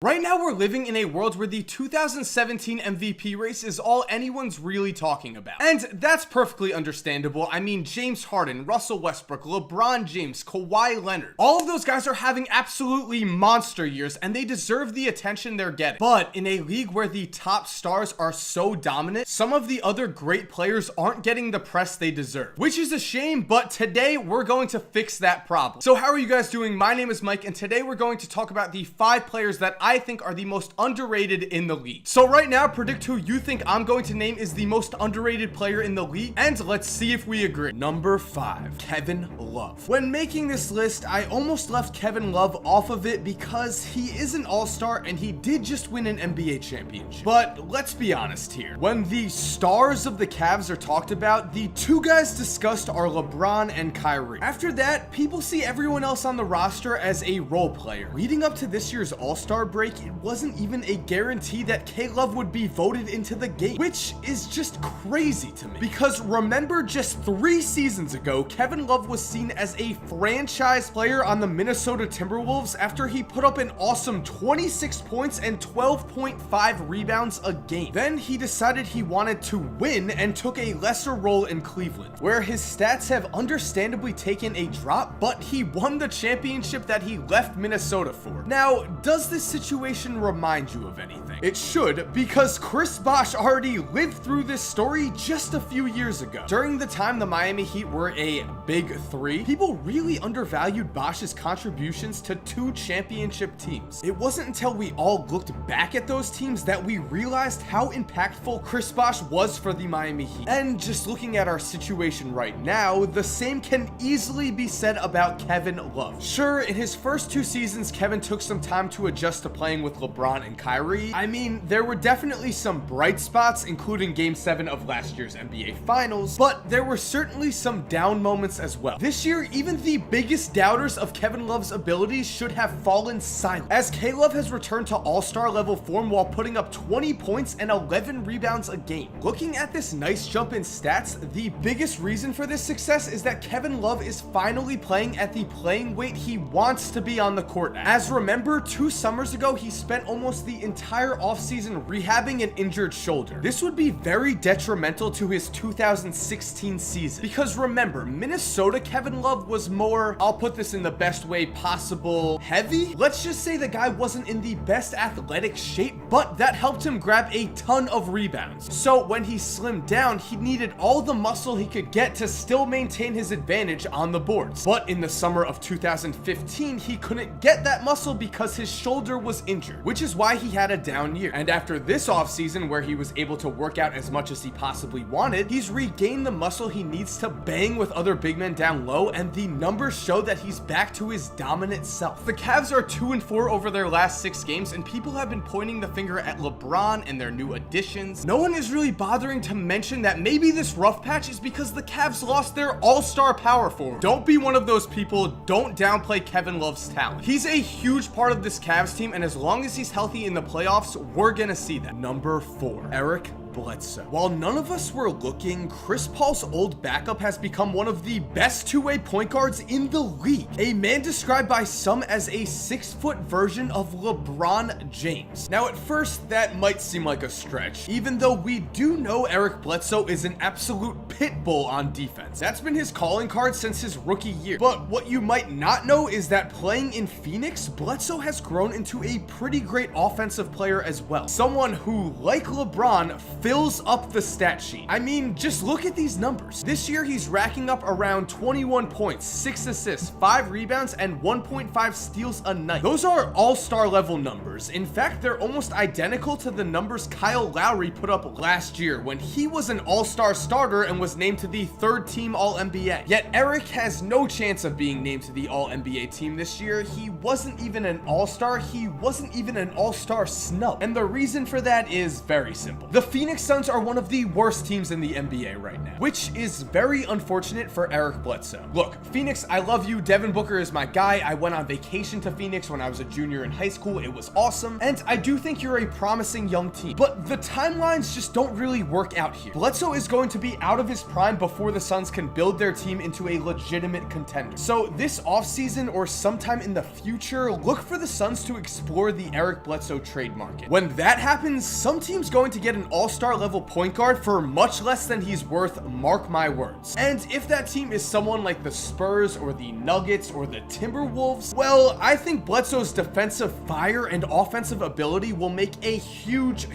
Right now we're living in a world where the 2017 MVP race is all anyone's really talking about. And that's perfectly understandable. I mean, James Harden, Russell Westbrook, LeBron James, Kawhi Leonard. All of those guys are having absolutely monster years and they deserve the attention they're getting. But in a league where the top stars are so dominant, some of the other great players aren't getting the press they deserve. Which is a shame, but today we're going to fix that problem. So how are you guys doing? My name is Mike and today we're going to talk about the 5 players that I think are the most underrated in the league. So right now, predict who you think I'm going to name is the most underrated player in the league, and let's see if we agree. Number 5, Kevin Love. When making this list, I almost left Kevin Love off of it because he is an all-star and he did just win an NBA championship. But let's be honest here. When the stars of the Cavs are talked about, the 2 guys discussed are LeBron and Kyrie. After that, people see everyone else on the roster as a role player. Leading up to this year's all-star break, it wasn't even a guarantee that K-Love would be voted into the game, which is just crazy to me. Because remember, just 3 seasons ago, Kevin Love was seen as a franchise player on the Minnesota Timberwolves after he put up an awesome 26 points and 12.5 rebounds a game. Then he decided he wanted to win and took a lesser role in Cleveland, where his stats have understandably taken a drop, but he won the championship that he left Minnesota for. Now, does this situation remind you of anything? It should, because Chris Bosh already lived through this story just a few years ago. During the time the Miami Heat were a big 3, people really undervalued Bosh's contributions to 2 championship teams. It wasn't until we all looked back at those teams that we realized how impactful Chris Bosh was for the Miami Heat. And just looking at our situation right now, the same can easily be said about Kevin Love. Sure, in his first 2 seasons, Kevin took some time to adjust to playing with LeBron and Kyrie. I mean, there were definitely some bright spots, including Game 7 of last year's NBA Finals, but there were certainly some down moments as well. This year, even the biggest doubters of Kevin Love's abilities should have fallen silent, as K-Love has returned to all-star level form while putting up 20 points and 11 rebounds a game. Looking at this nice jump in stats, the biggest reason for this success is that Kevin Love is finally playing at the playing weight he wants to be on the court at. As remember, 2 summers ago, he spent almost the entire offseason rehabbing an injured shoulder. This would be very detrimental to his 2016 season, because remember, Minnesota Kevin Love was more, I'll put this in the best way possible, heavy? Let's just say the guy wasn't in the best athletic shape, but that helped him grab a ton of rebounds. So when he slimmed down, he needed all the muscle he could get to still maintain his advantage on the boards. But in the summer of 2015, he couldn't get that muscle because his shoulder was injured, which is why he had a down year. And after this offseason, where he was able to work out as much as he possibly wanted, he's regained the muscle he needs to bang with other big men down low, and the numbers show that he's back to his dominant self. The Cavs are 2-4 over their last 6 games, and people have been pointing the finger at LeBron and their new additions. No one is really bothering to mention that maybe this rough patch is because the Cavs lost their all-star power forward. Don't be one of those people. Don't downplay Kevin Love's talent. He's a huge part of this Cavs team, and as long as he's healthy in the playoffs, we're gonna see that. Number 4, Eric Bledsoe. While none of us were looking, Chris Paul's old backup has become one of the best 2-way point guards in the league. A man described by some as a 6-foot version of LeBron James. Now at first, that might seem like a stretch, even though we do know Eric Bledsoe is an absolute pit bull on defense. That's been his calling card since his rookie year. But what you might not know is that playing in Phoenix, Bledsoe has grown into a pretty great offensive player as well. Someone who, like LeBron, fills up the stat sheet. I mean, just look at these numbers. This year, he's racking up around 21 points, 6 assists, 5 rebounds, and 1.5 steals a night. Those are all-star level numbers. In fact, they're almost identical to the numbers Kyle Lowry put up last year when he was an all-star starter and was named to the 3rd team All-NBA. Yet Eric has no chance of being named to the All-NBA team this year. He wasn't even an all-star. He wasn't even an all-star snub. And the reason for that is very simple. The Phoenix Phoenix Suns are one of the worst teams in the NBA right now, which is very unfortunate for Eric Bledsoe. Look, Phoenix, I love you. Devin Booker is my guy. I went on vacation to Phoenix when I was a junior in high school. It was awesome. And I do think you're a promising young team, but the timelines just don't really work out here. Bledsoe is going to be out of his prime before the Suns can build their team into a legitimate contender. So this offseason or sometime in the future, look for the Suns to explore the Eric Bledsoe trade market. When that happens, some team's going to get an all-star level point guard for much less than he's worth, mark my words. And if that team is someone like the Spurs or the Nuggets or the Timberwolves, well, I think Bledsoe's defensive fire and offensive ability will make a huge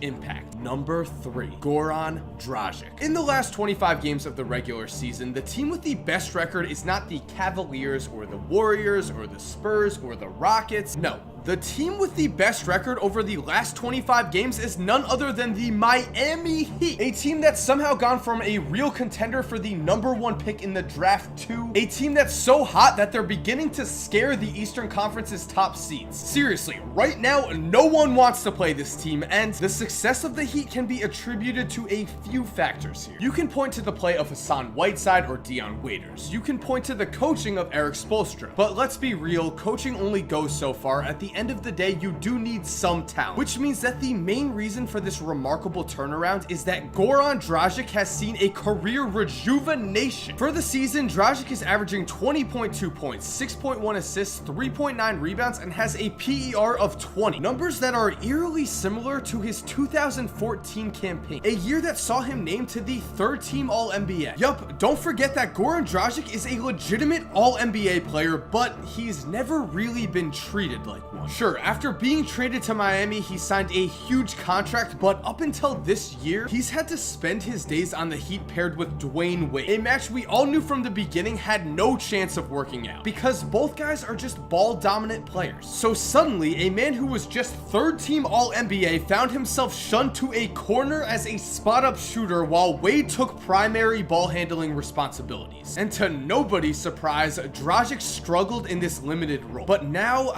impact. Number 3, Goran Dragic. In the last 25 games of the regular season, the team with the best record is not the Cavaliers or the Warriors or the Spurs or the Rockets. No. The team with the best record over the last 25 games is none other than the Miami Heat, a team that's somehow gone from a real contender for the #1 pick in the draft to a team that's so hot that they're beginning to scare the Eastern Conference's top seeds. Seriously, right now, no one wants to play this team, and the success of the Heat can be attributed to a few factors here. You can point to the play of Hassan Whiteside or Dion Waiters. You can point to the coaching of Eric Spoelstra, but let's be real, coaching only goes so far. At the end of the day, you do need some talent, which means that the main reason for this remarkable turnaround is that Goran Dragic has seen a career rejuvenation. For the season, Dragic is averaging 20.2 points, 6.1 assists, 3.9 rebounds, and has a PER of 20, numbers that are eerily similar to his 2014 campaign, a year that saw him named to the 3rd team All-NBA. Yup, don't forget that Goran Dragic is a legitimate All-NBA player, but he's never really been treated like one. Sure, after being traded to Miami, he signed a huge contract, but up until this year, he's had to spend his days on the Heat paired with Dwayne Wade, a match we all knew from the beginning had no chance of working out, because both guys are just ball-dominant players. So suddenly, a man who was just 3rd team All-NBA found himself shunned to a corner as a spot-up shooter while Wade took primary ball-handling responsibilities. And to nobody's surprise, Dragic struggled in this limited role. But now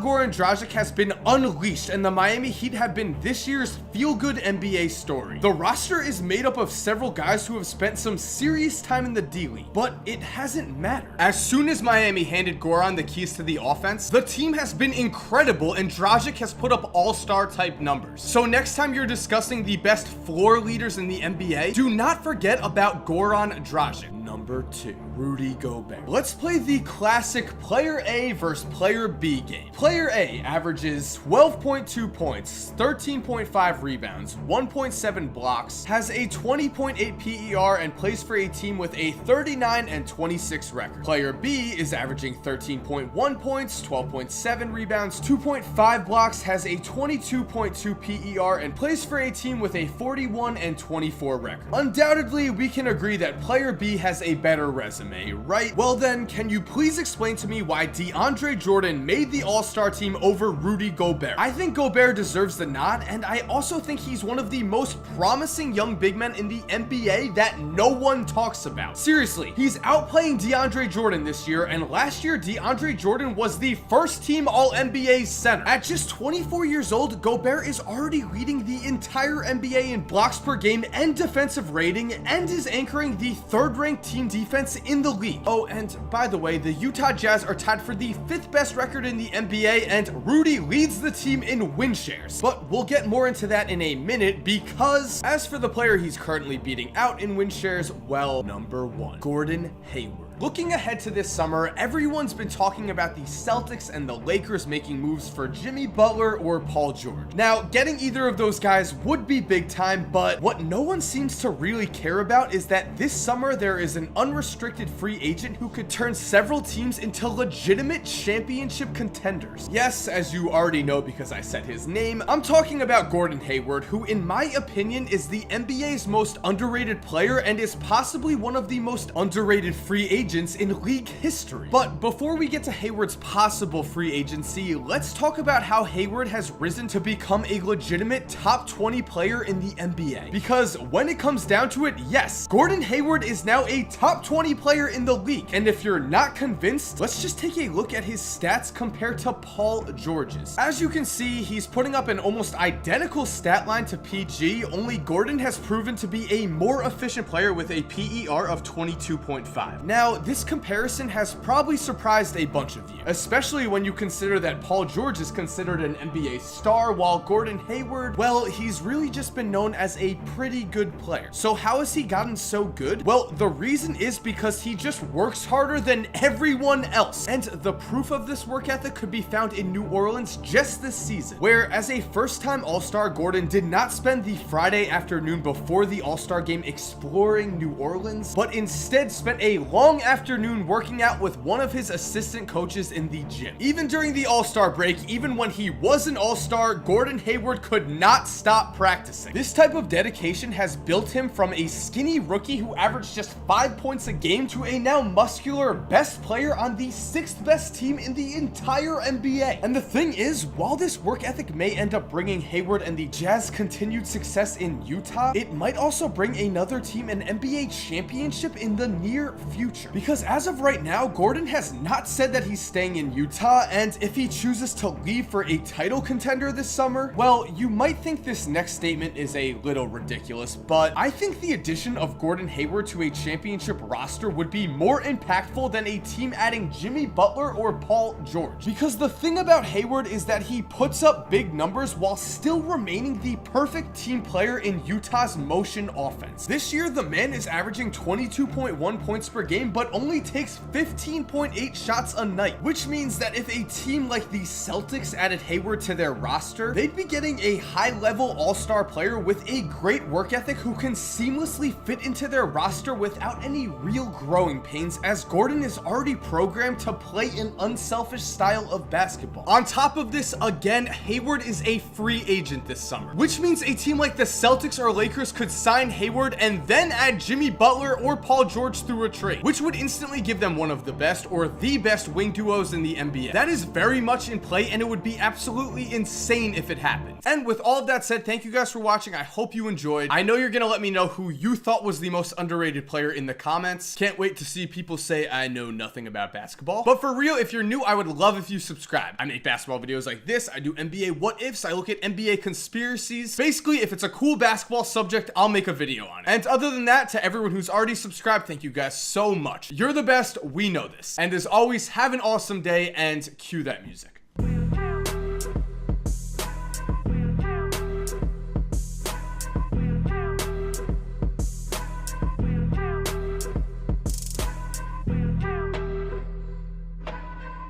Goran Dragic has been unleashed, and the Miami Heat have been this year's feel-good NBA story. The roster is made up of several guys who have spent some serious time in the D-League, but it hasn't mattered. As soon as Miami handed Goran the keys to the offense, the team has been incredible, and Dragic has put up all-star type numbers. So next time you're discussing the best floor leaders in the NBA, do not forget about Goran Dragic. Number 2, Rudy Gobert. Let's play the classic player A versus player B game. Player A averages 12.2 points, 13.5 rebounds, 1.7 blocks, has a 20.8 PER, and plays for a team with a 39-26 record. Player B is averaging 13.1 points, 12.7 rebounds, 2.5 blocks, has a 22.2 PER, and plays for a team with a 41-24 record. Undoubtedly, we can agree that player B has a better resume, right? Well then, can you please explain to me why DeAndre Jordan made the All-Star team over Rudy Gobert? I think Gobert deserves the nod, and I also think he's one of the most promising young big men in the NBA that no one talks about. Seriously, he's outplaying DeAndre Jordan this year, and last year DeAndre Jordan was the 1st team All-NBA center. At just 24 years old, Gobert is already leading the entire NBA in blocks per game and defensive rating, and is anchoring the 3rd-ranked team defense in the league. Oh, and by the way, the Utah Jazz are tied for the 5th best record in the NBA, and Rudy leads the team in win shares. But we'll get more into that in a minute, because as for the player he's currently beating out in win shares, well, number 1, Gordon Hayward. Looking ahead to this summer, everyone's been talking about the Celtics and the Lakers making moves for Jimmy Butler or Paul George. Now, getting either of those guys would be big time, but what no one seems to really care about is that this summer there is an unrestricted free agent who could turn several teams into legitimate championship contenders. Yes, as you already know because I said his name, I'm talking about Gordon Hayward, who in my opinion is the NBA's most underrated player and is possibly one of the most underrated free agents agents in league history. But before we get to Hayward's possible free agency, let's talk about how Hayward has risen to become a legitimate top 20 player in the NBA. Because when it comes down to it, yes, Gordon Hayward is now a top 20 player in the league. And if you're not convinced, let's just take a look at his stats compared to Paul George's. As you can see, he's putting up an almost identical stat line to PG, only Gordon has proven to be a more efficient player with a PER of 22.5. Now, this comparison has probably surprised a bunch of you, especially when you consider that Paul George is considered an NBA star, while Gordon Hayward, well, he's really just been known as a pretty good player. So how has he gotten so good? Well, the reason is because he just works harder than everyone else. And the proof of this work ethic could be found in New Orleans just this season, where as a first-time All-Star, Gordon did not spend the Friday afternoon before the All-Star game exploring New Orleans, but instead spent a long afternoon working out with one of his assistant coaches in the gym. Even during the All-Star break, even when he was an All-Star, Gordon Hayward could not stop practicing. This type of dedication has built him from a skinny rookie who averaged just 5 points a game to a now muscular best player on the 6th best team in the entire NBA. And the thing is, while this work ethic may end up bringing Hayward and the Jazz continued success in Utah, it might also bring another team an NBA championship in the near future. Because as of right now, Gordon has not said that he's staying in Utah, and if he chooses to leave for a title contender this summer, well, you might think this next statement is a little ridiculous, but I think the addition of Gordon Hayward to a championship roster would be more impactful than a team adding Jimmy Butler or Paul George. Because the thing about Hayward is that he puts up big numbers while still remaining the perfect team player in Utah's motion offense. This year, the man is averaging 22.1 points per game, but only takes 15.8 shots a night, which means that if a team like the Celtics added Hayward to their roster, they'd be getting a high-level all-star player with a great work ethic who can seamlessly fit into their roster without any real growing pains, as Gordon is already programmed to play an unselfish style of basketball. On top of this, again, Hayward is a free agent this summer, which means a team like the Celtics or Lakers could sign Hayward and then add Jimmy Butler or Paul George through a trade, which would instantly give them one of the best or the best wing duos in the NBA. That is very much in play, and it would be absolutely insane if it happened. And with all of that said, thank you guys for watching. I hope you enjoyed. I know you're gonna let me know who you thought was the most underrated player in the comments. Can't wait to see people say I know nothing about basketball. But for real, if you're new, I would love if you subscribe. I make basketball videos like this. I do NBA what ifs. I look at NBA conspiracies. Basically, if it's a cool basketball subject, I'll make a video on it. And other than that, to everyone who's already subscribed, thank you guys so much. You're the best. We know this. And as always, have an awesome day and cue that music.